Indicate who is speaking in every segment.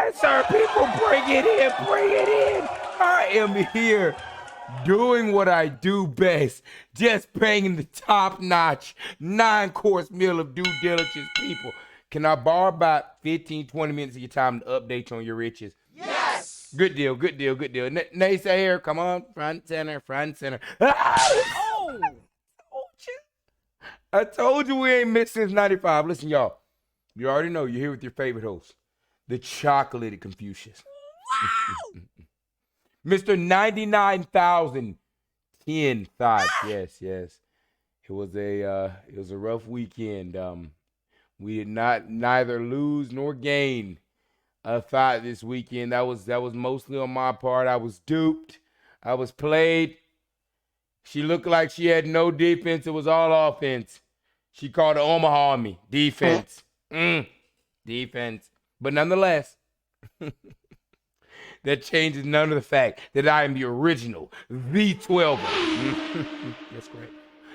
Speaker 1: Yes, sir, people, bring it in, bring it in. I am here doing what I do best, just paying the top-notch 9-course meal of due diligence, people. Can I borrow about 15, 20 minutes of your time to update you on your riches?
Speaker 2: Yes!
Speaker 1: Good deal, good deal, good deal. Naysayer, come on, front center, front center. Oh! I told you we ain't missed since 95. Listen, y'all, you already know you're here with your favorite host, the chocolated Confucius.
Speaker 2: Wow!
Speaker 1: Mr. 99,010 thoughts. Yes, yes. It was a rough weekend. We did neither lose nor gain a thought this weekend. That was mostly on my part. I was duped. I was played. She looked like she had no defense. It was all offense. She called the Omaha on me. Defense. Defense. But nonetheless, that changes none of the fact that I am the original, the 12. That's great.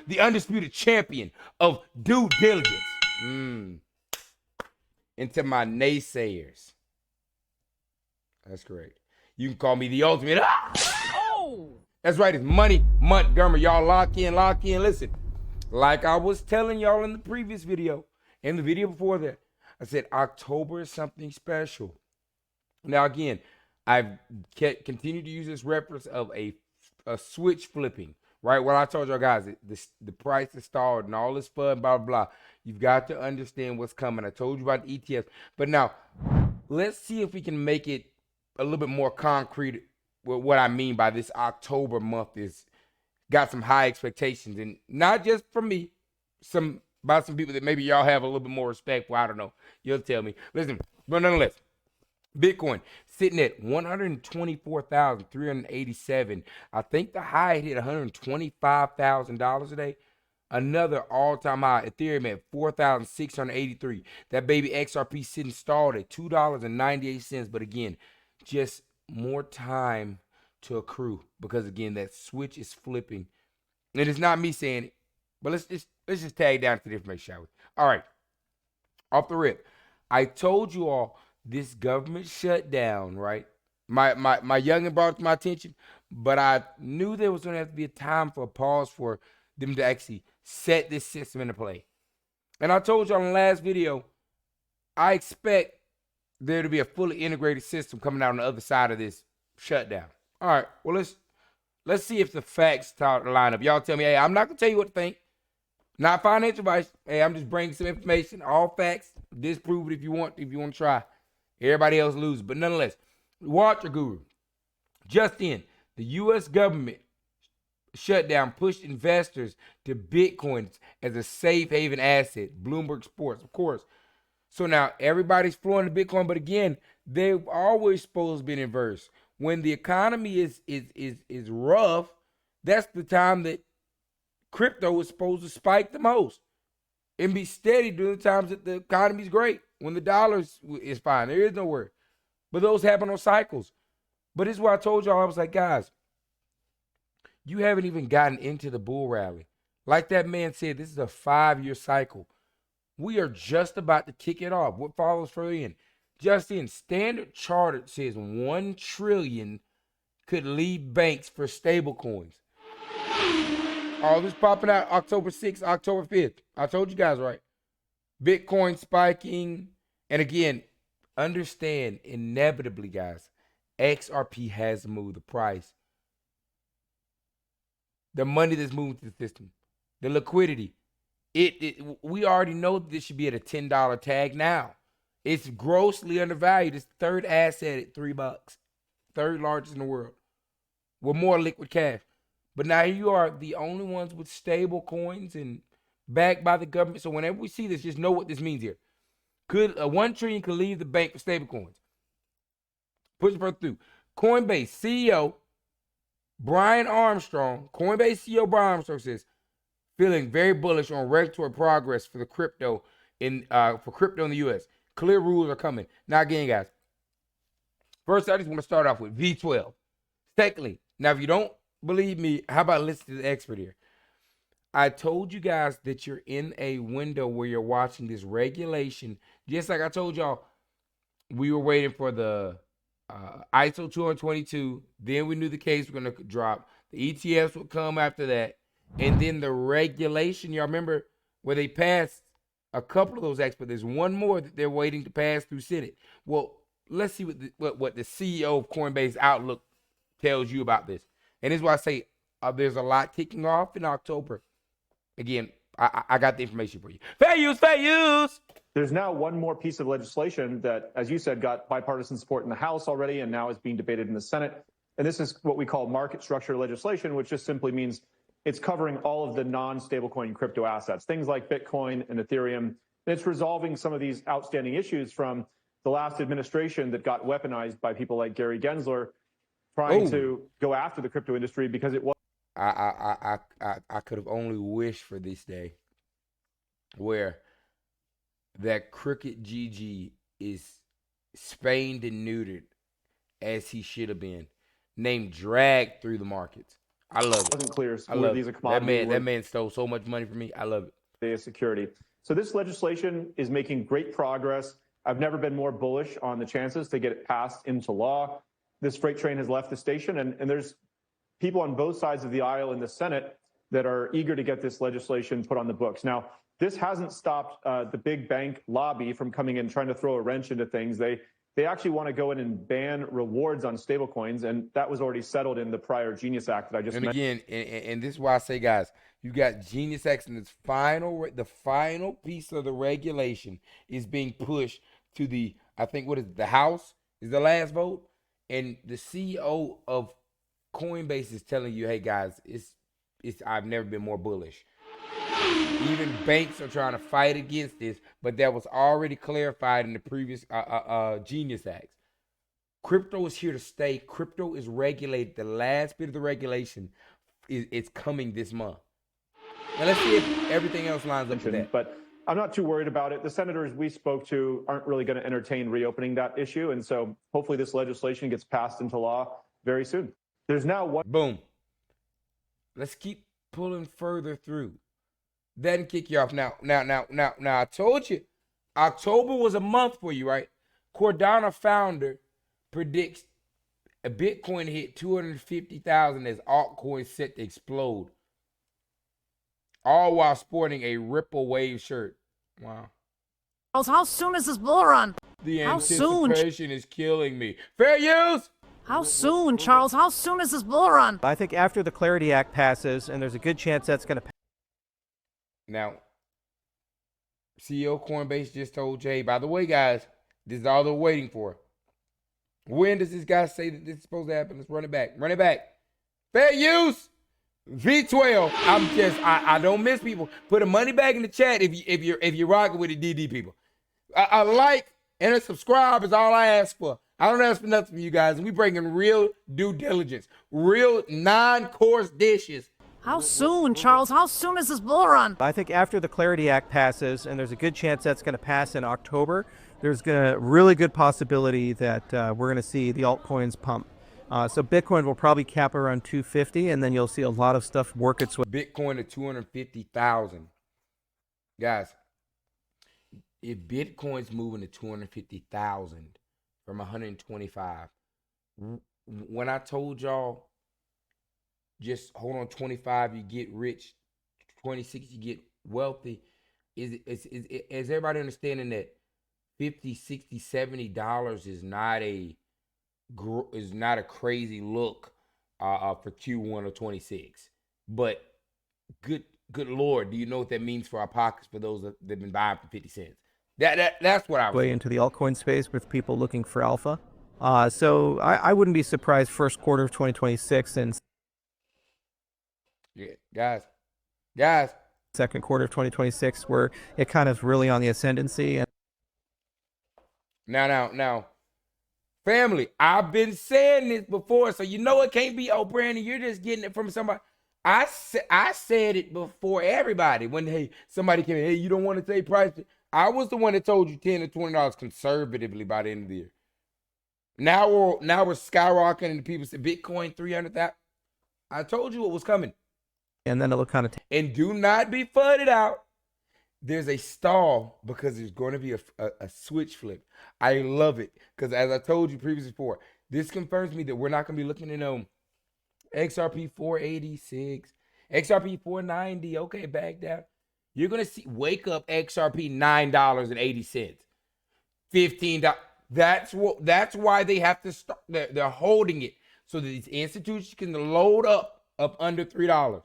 Speaker 1: The undisputed champion of due diligence. And to my naysayers, that's great. You can call me the ultimate. Oh! That's right. It's Money Montgomery. Y'all lock in, lock in. Listen, like I was telling y'all in the previous video, and the video before that, I said October is something special. Now, again, I've continued to use this reference of a switch flipping, right? What I told y'all guys, the price is stalled and all this fun, blah, blah, blah. You've got to understand what's coming. I told you about the ETFs. But now, let's see if we can make it a little bit more concrete with what I mean by this October month is got some high expectations. And not just from me, by some people that maybe y'all have a little bit more respect for. I don't know. You'll tell me. Listen, but nonetheless, Bitcoin sitting at 124,387. I think the high hit $125,000 a day. Another all-time high. Ethereum at 4,683. That baby XRP sitting stalled at $2.98. But again, just more time to accrue because again, that switch is flipping. And it's not me saying it, but let's just tag down to the information, shall we? All right. Off the rip. I told you all this government shutdown, right? My youngin brought it to my attention, but I knew there was going to have to be a time for a pause for them to actually set this system into play. And I told you on the last video, I expect there to be a fully integrated system coming out on the other side of this shutdown. All right, well, let's see if the facts start to line up. Y'all tell me, hey, I'm not going to tell you what to think. Not financial advice. Hey, I'm just bringing some information, all facts. Disprove it if you want to try. Everybody else loses. But nonetheless, Watcher Guru. Just in, the U.S. government shutdown pushed investors to Bitcoin as a safe haven asset. Bloomberg Sports, of course. So now everybody's flowing to Bitcoin, but again, they've always supposed to be inverse. When the economy is rough, that's the time that crypto is supposed to spike the most and be steady during the times that the economy's great. When the dollar is fine, there is no worry. But those happen on cycles. But this is why I told y'all, I was like, guys, you haven't even gotten into the bull rally. Like that man said, this is a 5-year cycle. We are just about to kick it off. What follows further in? Just in, Standard Chartered says 1 trillion could leave banks for stable coins. All this popping out October 6th, October 5th. I told you guys right. Bitcoin spiking. And again, understand inevitably, guys, XRP has moved the price. The money that's moving through the system. The liquidity. We already know that this should be at a $10 tag now. It's grossly undervalued. It's the third asset at $3. Third largest in the world. With more liquid cash. But now you are the only ones with stable coins and backed by the government. So whenever we see this, just know what this means here. Could 1 trillion could leave the bank for stable coins. Push it further through. Coinbase CEO Brian Armstrong, says, feeling very bullish on regulatory progress for the crypto in the U.S. Clear rules are coming. Now again, guys. First, I just want to start off with V12. Secondly, now if you don't believe me, how about listen to the expert here? I told you guys that you're in a window where you're watching this regulation. Just like I told y'all, we were waiting for the ISO 222. Then we knew the case was going to drop. The ETFs would come after that. And then the regulation, y'all remember where they passed a couple of those acts, but there's one more that they're waiting to pass through Senate. Well, let's see what the CEO of Coinbase Outlook tells you about this. And this is why I say there's a lot kicking off in October. Again, I got the information for you. Fair use, fair use.
Speaker 3: There's now one more piece of legislation that, as you said, got bipartisan support in the House already and now is being debated in the Senate. And this is what we call market structure legislation, which just simply means it's covering all of the non-stablecoin crypto assets, things like Bitcoin and Ethereum. And it's resolving some of these outstanding issues from the last administration that got weaponized by people like Gary Gensler trying to go after the crypto industry because it was.
Speaker 1: I could have only wished for this day where that crooked GG is spayed and neutered as he should have been, named dragged through the markets. I love it.
Speaker 3: It wasn't clear
Speaker 1: I love
Speaker 3: these
Speaker 1: it.
Speaker 3: are commodity.
Speaker 1: That man stole so much money from me. I love it.
Speaker 3: Data security. So this legislation is making great progress. I've never been more bullish on the chances to get it passed into law. This freight train has left the station, and there's people on both sides of the aisle in the Senate that are eager to get this legislation put on the books. Now, this hasn't stopped the big bank lobby from coming in trying to throw a wrench into things. They actually want to go in and ban rewards on stablecoins, and that was already settled in the prior Genius Act that I just mentioned.
Speaker 1: And again, and this is why I say, guys, you got Genius Act, and the final piece of the regulation is being pushed to the, I think, what is it, the House is the last vote, and the CEO of Coinbase is telling you, hey guys, it's I've never been more bullish. Even banks are trying to fight against this, but that was already clarified in the previous Genius Act. Crypto is here to stay. Crypto is regulated. The last bit of the regulation is coming this month. Now let's see if everything else lines up to that.
Speaker 3: But I'm not too worried about it. The senators we spoke to aren't really going to entertain reopening that issue, and so hopefully this legislation gets passed into law very soon. There's now one.
Speaker 1: Boom. Let's keep pulling further through. Then kick you off. Now, I told you, October was a month for you, right? Cardano founder predicts a Bitcoin hit 250,000 as altcoins set to explode. All while sporting a Ripple Wave shirt. Wow.
Speaker 2: How soon is this bull run?
Speaker 1: The
Speaker 2: How soon?
Speaker 1: anticipation is killing me. Fair use!
Speaker 2: How soon, Charles? How soon is this bull run?
Speaker 4: I think after the Clarity Act passes, and there's a good chance that's going to pass.
Speaker 1: Now, CEO Coinbase just told Jay, by the way, guys, this is all they're waiting for. When does this guy say that this is supposed to happen? Let's run it back. Run it back. Fair use. V12. I don't miss people. Put a money bag in the chat if you're rocking with the DD people. A like and a subscribe is all I ask for. I don't ask for nothing from you guys. We bringing real due diligence, real non-course dishes.
Speaker 2: How soon, Charles? How soon is this bull run?
Speaker 4: I think after the Clarity Act passes, and there's a good chance that's going to pass in October, there's a really good possibility that we're going to see the altcoins pump. So Bitcoin will probably cap around 250, and then you'll see a lot of stuff work its way.
Speaker 1: Bitcoin at 250,000. Guys, if Bitcoin's moving to 250,000 from 125, when I told y'all, just hold on 25, you get rich, 26, you get wealthy, is everybody understanding that $50, $60, $70 is not a crazy look for Q1 of 26, but good Lord, do you know what that means for our pockets for those that've been buying for 50 cents? That's what I was
Speaker 4: way into the altcoin space with people looking for alpha. So I wouldn't be surprised first quarter of 2026 and
Speaker 1: guys,
Speaker 4: second quarter of 2026 where it kind of really on the ascendancy. And
Speaker 1: now, family, I've been saying this before, so you know it can't be, oh, Brandon, you're just getting it from somebody. I said it before everybody when somebody came in, hey, you don't want to say price. I was the one that told you $10 to $20 conservatively by the end of the year. Now we're skyrocketing, and people say Bitcoin 300,000. I told you what was coming.
Speaker 4: then it'll kind of
Speaker 1: And do not be fudded out. there's a stall because there's going to be a switch flip. I love it because, as I told you previously before, this confirms me that we're not going to be looking at XRP 486, XRP 490. Okay, back down. You're going to see wake up XRP $9.80, $15. That's why they have to start. They're holding it so that these institutions can load up under $3.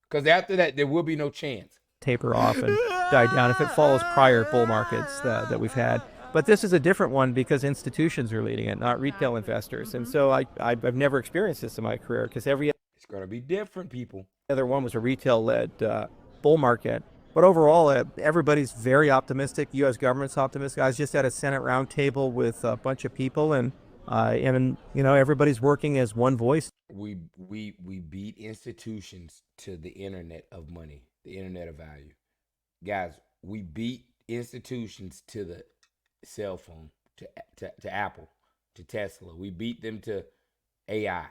Speaker 1: Because after that, there will be no chance.
Speaker 4: Taper off and die down if it follows prior bull markets that we've had. But this is a different one because institutions are leading it, not retail investors. And so I've never experienced this in my career because
Speaker 1: it's going to be different, people.
Speaker 4: Other one was a retail-led bull market. But overall, everybody's very optimistic. U.S. government's optimistic. I was just at a Senate roundtable with a bunch of people, and everybody's working as one voice.
Speaker 1: We beat institutions to the internet of money, the internet of value. Guys, we beat institutions to the cell phone, to Apple, to Tesla. We beat them to AI.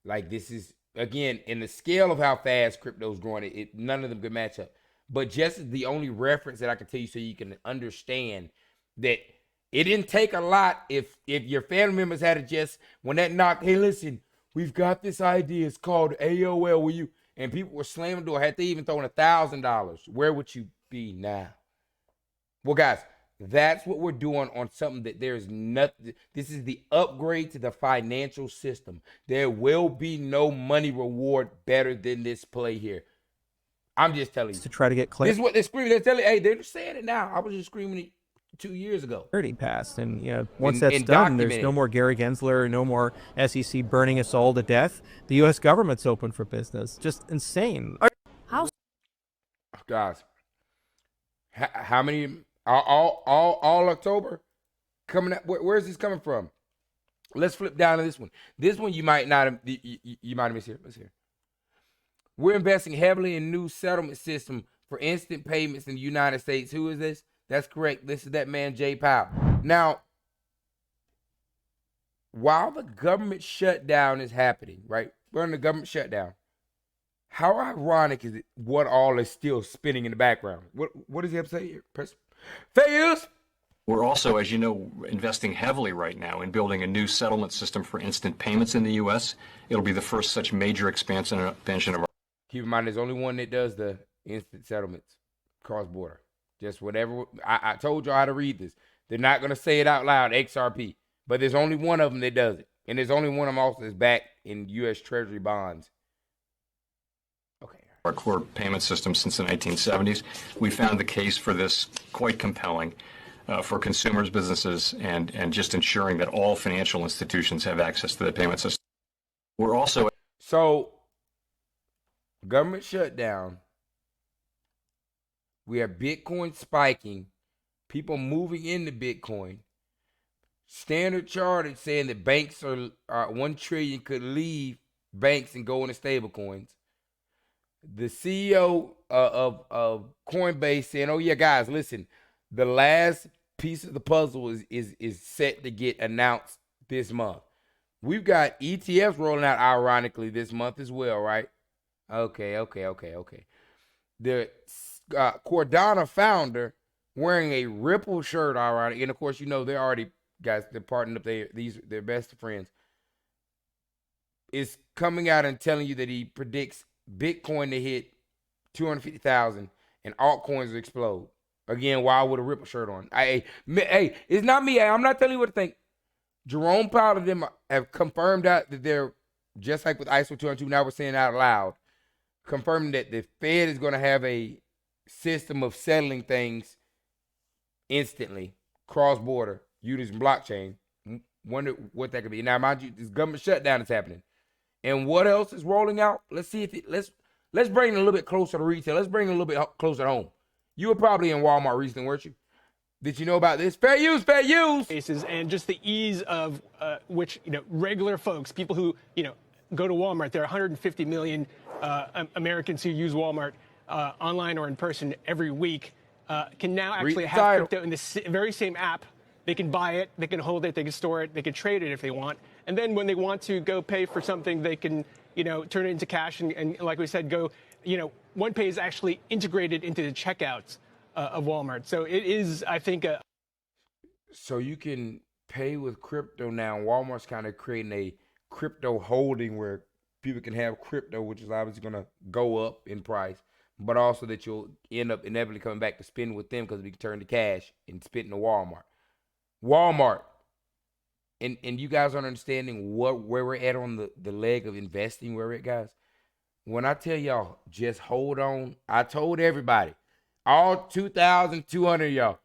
Speaker 1: Like, this is, again, in the scale of how fast crypto's growing, none of them could match up. But just as the only reference that I can tell you so you can understand that it didn't take a lot if your family members had it just, when that knocked, hey, listen, we've got this idea. It's called AOL. Will you? And people were slamming the door. Had they even thrown $1,000, where would you be now? Well, guys, that's what we're doing on something that there's nothing. This is the upgrade to the financial system. There will be no money reward better than this play here. I'm just telling you.
Speaker 4: To try to get clarity.
Speaker 1: This is what they're screaming. They're telling, hey, they're saying it now. I was just screaming it 2 years ago.
Speaker 4: Passed, and once that's done, there's no more Gary Gensler, no more SEC burning us all to death. The U.S. government's open for business. Just insane.
Speaker 2: How?
Speaker 1: Guys, how many? All October coming up. Where's this coming from? Let's flip down to this one. This one you might not have. You might have missed here. Let's hear. We're investing heavily in new settlement system for instant payments in the United States. Who is this? That's correct. This is that man, Jay Powell. Now, while the government shutdown is happening, right? We're in the government shutdown. How ironic is it what all is still spinning in the background? What does he have to say here? Press. Fair use.
Speaker 5: We're also, as you know, investing heavily right now in building a new settlement system for instant payments in the U.S. It'll be the first such major expansion of our.
Speaker 1: Keep in mind, there's only one that does the instant settlements cross-border. Just whatever. I told y'all how to read this. They're not going to say it out loud, XRP. But there's only one of them that does it. And there's only one of them also that's backed in U.S. Treasury bonds. Okay.
Speaker 5: Our core payment system since the 1970s. We found the case for this quite compelling for consumers, businesses, and just ensuring that all financial institutions have access to the payment system. We're also...
Speaker 1: So, government shutdown. We have Bitcoin spiking, people moving into Bitcoin. Standard Chartered saying that banks are 1 trillion could leave banks and go into stable coins. The CEO of Coinbase saying, "Oh yeah, guys, listen, the last piece of the puzzle is set to get announced this month. We've got ETFs rolling out ironically this month as well, right? Okay. The Cardano founder wearing a Ripple shirt, all right, and of course, they're already, guys, they're partnering up, their best friends, is coming out and telling you that he predicts Bitcoin to hit 250,000 and altcoins to explode. Again, while with a Ripple shirt on. Hey, it's not me. I'm not telling you what to think. Jerome Powell and them have confirmed out that they're, just like with ISO 202, now we're saying out loud, confirming that the Fed is going to have a system of settling things instantly, cross-border, using blockchain. Wonder what that could be. Now, mind you, this government shutdown is happening. And what else is rolling out? Let's see if let's bring it a little bit closer to retail. Let's bring it a little bit closer to home. You were probably in Walmart recently, weren't you? Did you know about this? Fair use.
Speaker 6: Cases and just the ease of which, regular folks, people who, go to Walmart, there are 150 million Americans who use Walmart online or in person every week, can now actually have crypto in the very same app. They can buy it, they can hold it, they can store it, they can trade it if they want. And then when they want to go pay for something, they can, turn it into cash and like we said, go, OnePay is actually integrated into the checkouts of Walmart. So it is, I think,
Speaker 1: So you can pay with crypto now. Walmart's kind of creating a crypto holding where people can have crypto, which is obviously going to go up in price, but also that you'll end up inevitably coming back to spend with them because we can turn to cash and spit into Walmart. Walmart. And you guys aren't understanding where we're at on the leg of investing where we're at, guys. When I tell y'all, just hold on. I told everybody, all 2,200 of y'all,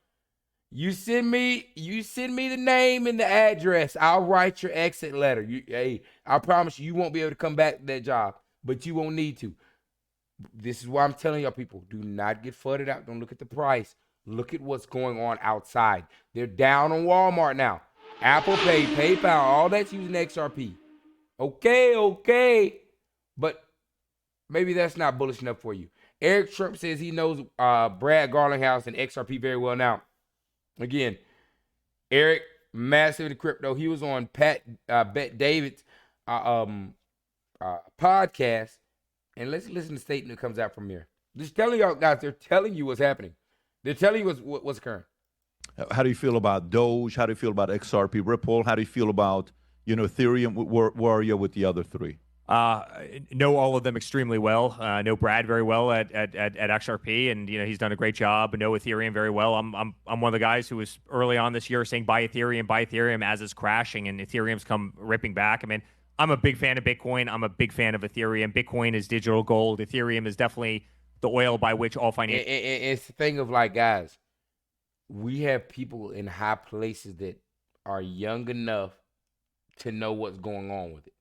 Speaker 1: you send me the name and the address. I'll write your exit letter. Hey, I promise you won't be able to come back to that job, but you won't need to. This is why I'm telling y'all people, do not get flooded out. Don't look at the price. Look at what's going on outside. They're down on Walmart now. Apple Pay, PayPal, all that's using XRP. Okay. But maybe that's not bullish enough for you. Eric Trump says he knows Brad Garlinghouse and XRP very well now. Again, Eric, massive into crypto. He was on Bet David's podcast. And let's listen to the statement that comes out from here. Just telling y'all guys, they're telling you what's happening. They're telling you what's occurring.
Speaker 7: How do you feel about Doge? How do you feel about XRP, Ripple? How do you feel about, Ethereum? Where are you with the other three?
Speaker 8: Know all of them extremely well. Know Brad very well at XRP, and he's done a great job. Know Ethereum very well. I'm one of the guys who was early on this year saying buy Ethereum as it's crashing, and Ethereum's come ripping back. I mean, I'm a big fan of Bitcoin. I'm a big fan of Ethereum. Bitcoin is digital gold. Ethereum is definitely the oil by which all financial.
Speaker 1: It's the thing of like, guys, we have people in high places that are young enough to know what's going on with it.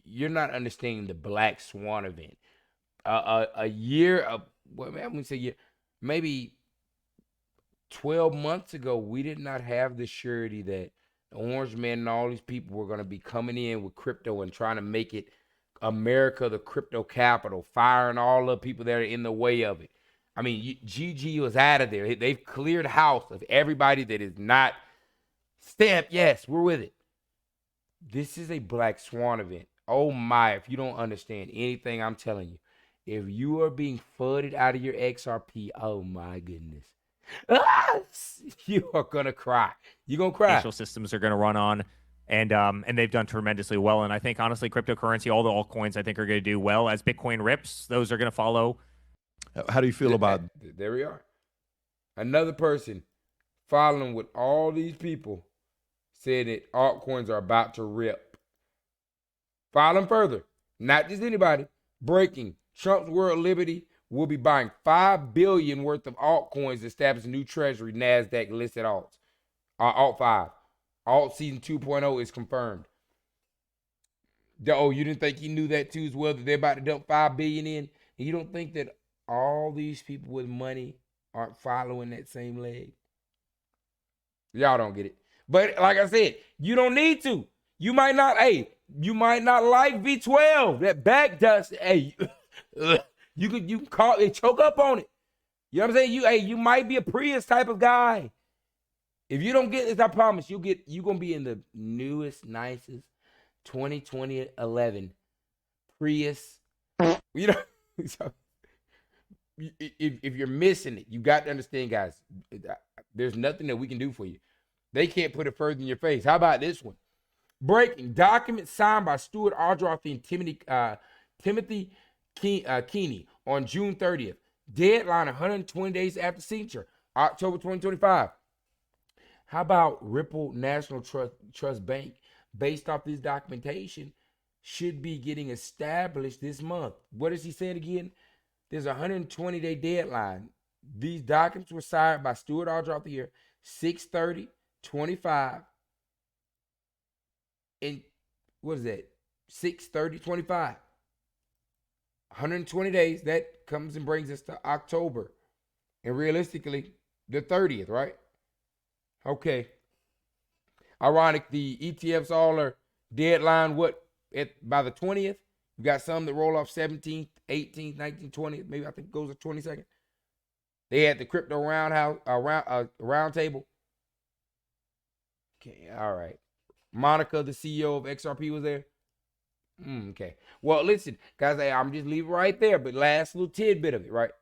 Speaker 1: You're not understanding the Black Swan event. A year of, well, man, I'm gonna say year, maybe 12 months ago, we did not have the surety that the Orange Man and all these people were going to be coming in with crypto and trying to make it America the crypto capital, firing all the people that are in the way of it. I mean, GG was out of there. They've cleared house of everybody that is not stamped. Yes, we're with it. This is a Black Swan event. Oh my, if you don't understand anything I'm telling you, if you are being flooded out of your XRP, oh my goodness. You are going to cry. You're going to cry.
Speaker 8: Financial systems are going to run on, and they've done tremendously well. And I think, honestly, cryptocurrency, all the altcoins, I think, are going to do well. As Bitcoin rips, those are going to follow.
Speaker 7: How do you feel about...
Speaker 1: There we are. Another person following with all these people said that altcoins are about to rip. Following further, not just anybody, breaking. Trump's World Liberty will be buying $5 billion worth of altcoins to establish a new treasury, NASDAQ listed alts. Alt 5. Alt season 2.0 is confirmed. Oh, you didn't think he knew that too as well, that they're about to dump $5 billion in? And you don't think that all these people with money aren't following that same leg? Y'all don't get it. But like I said, you don't need to. You might not like V12. That back dust. Hey, you can call it, choke up on it. You know what I'm saying? You might be a Prius type of guy. If you don't get this, I promise you're gonna be in the newest, nicest 2011 Prius. You know, if you're missing it, you got to understand, guys. There's nothing that we can do for you. They can't put it further in your face. How about this one? Breaking documents signed by Stuart Ardroth and Timothy Keeney on June 30th. Deadline 120 days after signature, October 2025. How about Ripple National Trust Bank, based off this documentation, should be getting established this month? What is he saying again? There's a 120-day deadline. These documents were signed by Stuart Ardroth here, 6/30/25. And what is that? 6/30/25. 120 days. That comes and brings us to October. And realistically, the 30th, right? Okay. Ironic, the ETFs all are deadline by the 20th. You got some that roll off 17th, 18th, 19th, 20th. Maybe I think it goes to 22nd. They had the crypto round table. Okay, all right. Monica, the CEO of XRP, was there. Okay. Well, listen, guys, I'm just leaving right there. But last little tidbit of it, right?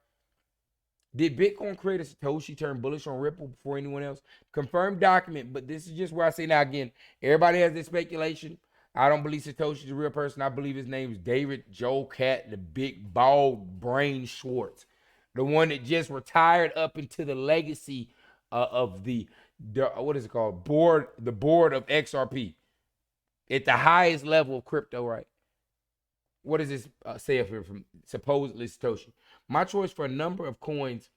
Speaker 1: Did Bitcoin create a Satoshi turn bullish on Ripple before anyone else? Confirmed document, but this is just where I say now again, everybody has this speculation. I don't believe Satoshi's a real person. I believe his name is David Joel Cat, the big bald brain Schwartz, the one that just retired up into the legacy of the what is it called? The board of XRP at the highest level of crypto, right? What does this say up here from supposedly Satoshi? My choice for a number of coins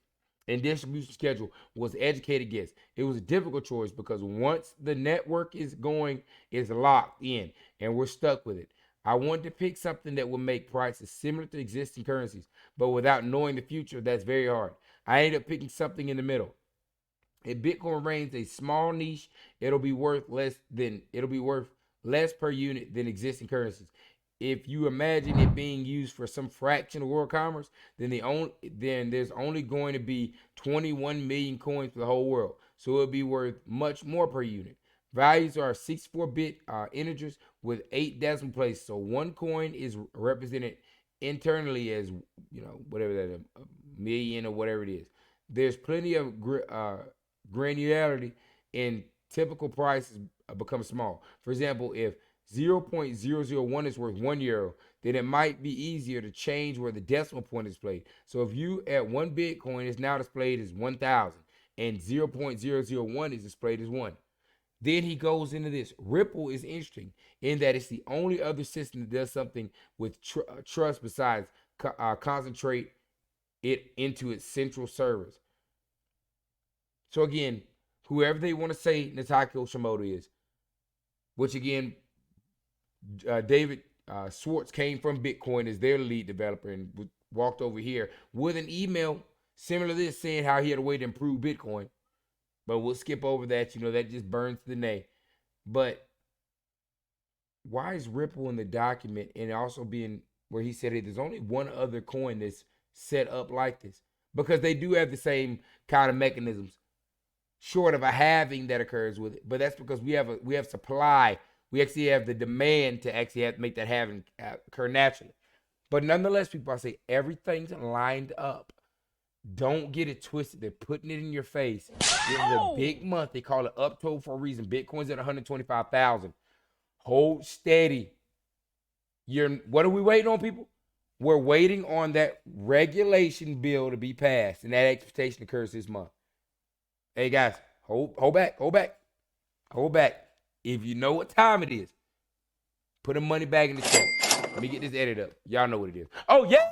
Speaker 1: and distribution schedule was educated guess. It was a difficult choice because once the network is going, it's locked in and we're stuck with it. I wanted to pick something that would make prices similar to existing currencies, but without knowing the future, that's very hard. I ended up picking something in the middle. If Bitcoin remains a small niche, it'll be worth less per unit than existing currencies. If you imagine it being used for some fraction of world commerce, then there's only going to be 21 million coins for the whole world. So it'll be worth much more per unit. Values are 64-bit integers with 8 decimal places. So one coin is represented internally as, whatever that a million or whatever it is. There's plenty of granularity in typical prices become small. For example, if 0.001 is worth €1, then it might be easier to change where the decimal point is displayed. So if you at 1 Bitcoin is now displayed as 1,000 and 0.001 is displayed as 1. Then he goes into this. Ripple is interesting in that it's the only other system that does something with trust besides concentrate it into its central servers. So again, whoever they want to say Nataka Shimoda is, which again, David Schwartz came from Bitcoin as their lead developer and walked over here with an email similar to this saying how he had a way to improve Bitcoin. But we'll skip over that. That just burns the name. But why is Ripple in the document and also being where he said, hey, there's only one other coin that's set up like this? Because they do have the same kind of mechanisms, short of a halving that occurs with it. But that's because we have supply. We actually have the demand to actually have to make that halving occur naturally. But nonetheless, people, I say everything's lined up. Don't get it twisted. They're putting it in your face. This is a big month. They call it Uptober for a reason. Bitcoin's at 125,000. Hold steady. What are we waiting on, people? We're waiting on that regulation bill to be passed, and that expectation occurs this month. Hey guys, hold back. If you know what time it is, put the money back in the check. Let me get this edit up. Y'all know what it is. Oh yeah.